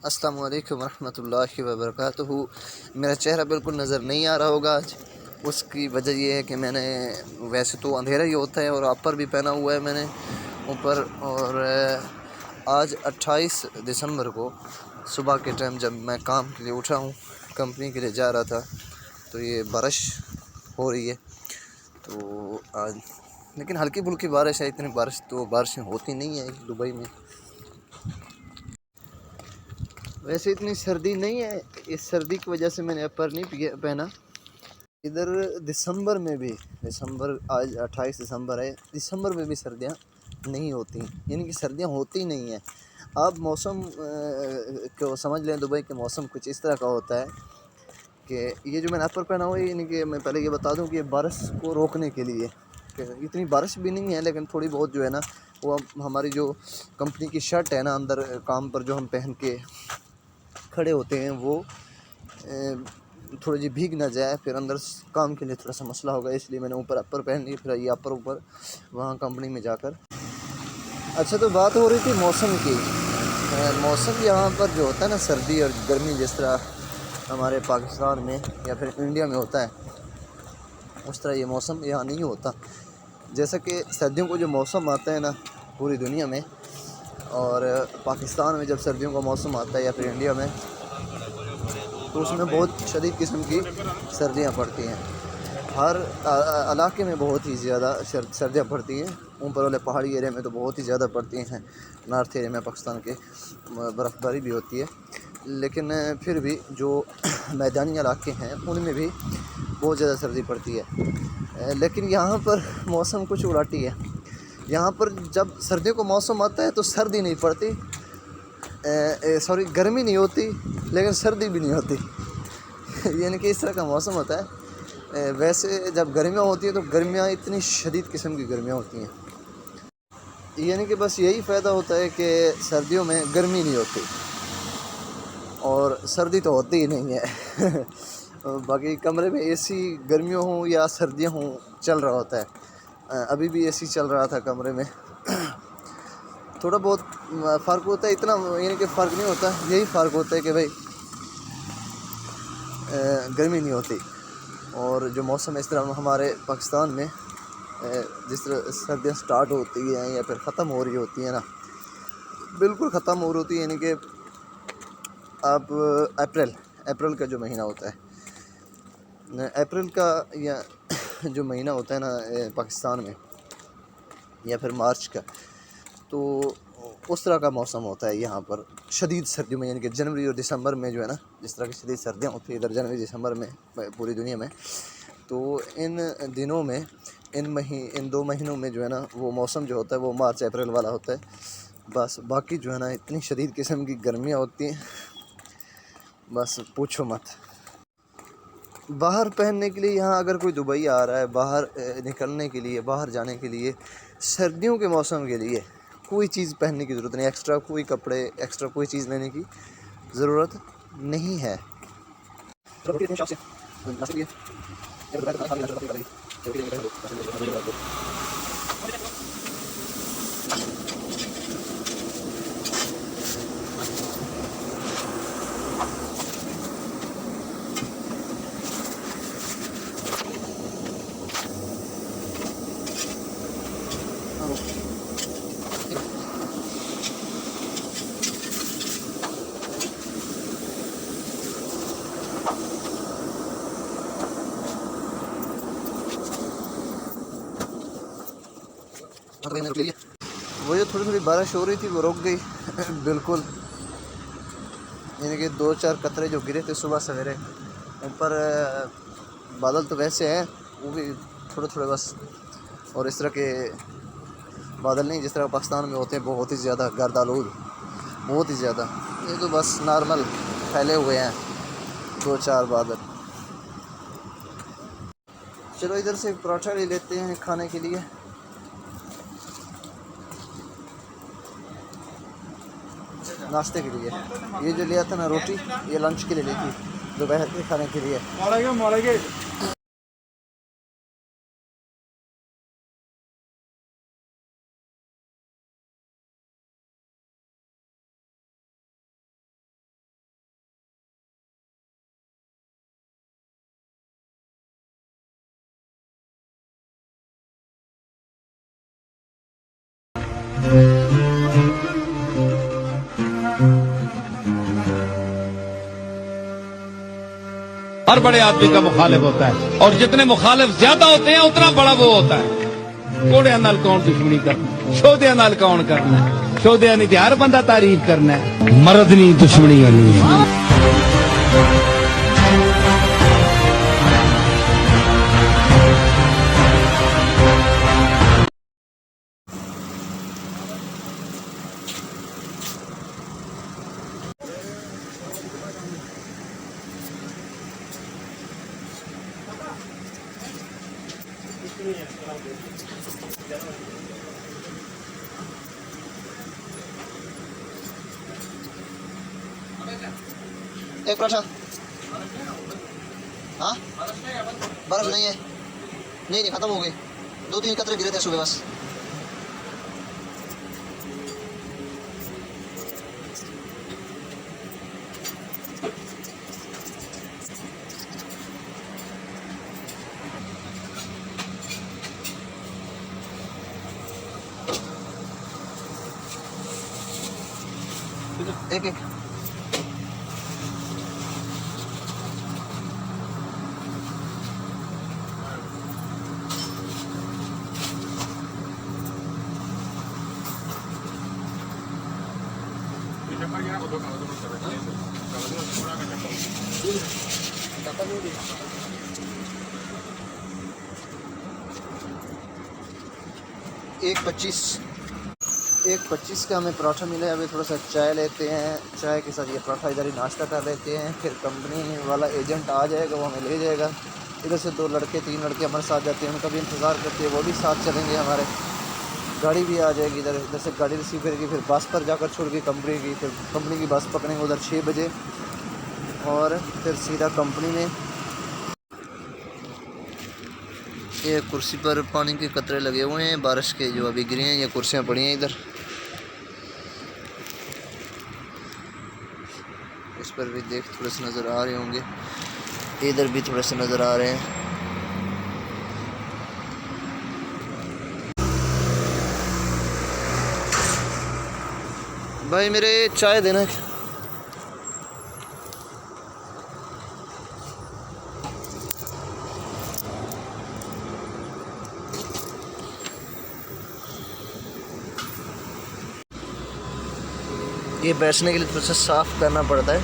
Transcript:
अस्सलामु अलैकुम रहमतुल्लाहि व बरकातुहू। मेरा चेहरा बिल्कुल नज़र नहीं आ रहा होगा आज। उसकी वजह यह है कि मैंने, वैसे तो अंधेरा ही होता है और अपर भी पहना हुआ है मैंने ऊपर। और आज 28 दिसंबर को सुबह के टाइम जब मैं काम के लिए उठा हूँ, कंपनी के लिए जा रहा था, तो ये बारिश हो रही है। तो आज लेकिन हल्की फुल्की बारिश है, इतनी बारिशें होती नहीं है दुबई में। वैसे इतनी सर्दी नहीं है, इस सर्दी की वजह से मैंने अपर नहीं पहना। इधर दिसंबर में भी, आज 28 दिसंबर है, दिसंबर में भी सर्दियाँ नहीं होती, यानी कि सर्दियाँ होती नहीं हैं। आप मौसम को समझ लें, दुबई के मौसम कुछ इस तरह का होता है कि ये जो मैंने अपर पहना हुआ है, यानी कि मैं पहले ये बता दूं कि ये बारिश को रोकने के लिए, इतनी बारिश भी नहीं है लेकिन थोड़ी बहुत जो है ना, वो हमारी जो कंपनी की शर्ट है ना, अंदर काम पर जो हम पहन के खड़े होते हैं, वो थोड़ी जी भीग ना जाए, फिर अंदर काम के लिए थोड़ा सा मसला होगा, इसलिए मैंने ऊपर अपर पहन ली। फिर ये अपर ऊपर वहाँ कंपनी में जाकर। अच्छा, तो बात हो रही थी मौसम की। मौसम यहाँ पर जो होता है ना, सर्दी और गर्मी, जिस तरह हमारे पाकिस्तान में या फिर इंडिया में होता है, उस तरह ये मौसम यहाँ नहीं होता। जैसा कि सर्दियों को जो मौसम आता है ना पूरी दुनिया में, और पाकिस्तान में जब सर्दियों का मौसम आता है या फिर इंडिया में, तो उसमें बहुत शदीद किस्म की सर्दियाँ पड़ती हैं। हर इलाके में बहुत ही ज़्यादा सर्दियाँ पड़ती हैं। ऊपर वाले पहाड़ी एरिया में तो बहुत ही ज़्यादा पड़ती हैं। नॉर्थ एरिया में पाकिस्तान के बर्फ़बारी भी होती है, लेकिन फिर भी जो मैदानी इलाके हैं उनमें भी बहुत ज़्यादा सर्दी पड़ती है। लेकिन यहाँ पर मौसम कुछ उलटी है। यहाँ पर जब सर्दियों का मौसम आता है तो सर्दी नहीं पड़ती, गर्मी नहीं होती, लेकिन सर्दी भी नहीं होती। यानी कि इस तरह का मौसम होता है। वैसे जब गर्मियाँ होती हैं तो गर्मियाँ इतनी शदीद किस्म की गर्मियाँ होती हैं, यानी कि बस यही फ़ायदा होता है कि सर्दियों में गर्मी नहीं होती और सर्दी तो होती ही नहीं है। बाकी कमरे में एसी गर्मियों हों या सर्दियाँ हों चल रहा होता है। अभी भी एसी चल रहा था कमरे में। थोड़ा बहुत फ़र्क होता है, इतना यानी कि फ़र्क नहीं होता। यही फ़र्क होता है कि भाई गर्मी नहीं होती। और जो मौसम इस तरह हमारे पाकिस्तान में जिस तरह सर्दियाँ स्टार्ट होती हैं या फिर ख़त्म हो रही होती हैं ना, बिल्कुल ख़त्म हो रही होती है, यानी कि अब अप्रैल का जो महीना होता है, अप्रैल का या जो महीना होता है ना पाकिस्तान में, या फिर मार्च का, तो उस तरह का मौसम होता है यहाँ पर शदीद सर्दियों में। यानी कि जनवरी और दिसंबर में जो है ना, जिस तरह की शदीद सर्दियाँ होती है इधर जनवरी दिसंबर में पूरी दुनिया में, तो इन दिनों में, इन 2 महीनों में जो है ना, वो मौसम जो होता है वो मार्च अप्रैल वाला होता है। बस बाकी जो है ना, इतनी शदीद किस्म की गर्मियाँ होती हैं, बस पूछो मत। बाहर पहनने के लिए, यहाँ अगर कोई दुबई आ रहा है बाहर निकलने के लिए, बाहर जाने के लिए, सर्दियों के मौसम के लिए कोई चीज़ पहनने की ज़रूरत नहीं, एक्स्ट्रा कोई कपड़े, एक्स्ट्रा कोई चीज़ लेने की ज़रूरत नहीं है। वो जो थोड़ी थोड़ी बारिश हो रही थी वो रुक गई। बिल्कुल, यानी कि 2-4 कतरे जो गिरे थे सुबह सवेरे ऊपर। बादल तो वैसे हैं, वो भी थोड़े थोड़े बस, और इस तरह के बादल नहीं जिस तरह पाकिस्तान में होते हैं, बहुत ही ज़्यादा गर्द आलूद, बहुत ही ज़्यादा। ये तो बस नॉर्मल फैले हुए हैं 2-4 बादल। चलो इधर से पराठा ले लेते हैं खाने के लिए, नाश्ते के लिए। ये जो लिया था ना रोटी, ये लंच के लिए ली थी, दोपहर के खाने के लिए। हर बड़े आदमी का मुखालिफ होता है, और जितने मुखालिफ ज्यादा होते हैं उतना बड़ा वो होता है। घोड़िया नाल कौन दुश्मनी करना, शोधिया नाल कौन करना, शोधिया नहीं हर बंदा तारीफ करना है, मर्द नहीं दुश्मनी करनी है। एक पराठा। हाँ बर्फ नहीं है, नहीं खत्म हो गई, 2-3 कतरे गिरे थे सुबह बस। एक एक एक 25 का हमें पराठा मिला है। अभी थोड़ा सा चाय लेते हैं, चाय के साथ ये पराठा इधर ही नाश्ता कर लेते हैं, फिर कंपनी वाला एजेंट आ जाएगा, वो हमें ले जाएगा। इधर से 2 लड़के 3 लड़के हमारे साथ जाते हैं, उनका भी इंतज़ार करते हैं, वो भी साथ चलेंगे हमारे। गाड़ी भी आ जाएगी इधर से गाड़ी रिसीव करेगी, फिर बस पर जाकर छोड़ के कंपनी की, फिर कंपनी की बस पकड़ेंगे उधर 6 बजे, और फिर सीधा कंपनी में। ये कुर्सी पर पानी के कतरे लगे हुए हैं बारिश के, जो अभी गिरे हैं। ये कुर्सियाँ पड़ी हैं इधर, इस पर भी देख थोड़े से नज़र आ रहे होंगे, इधर भी थोड़े से नज़र आ रहे हैं। भाई मेरे चाय देना। ये बैठने के लिए थोड़ा सा साफ़ करना पड़ता है।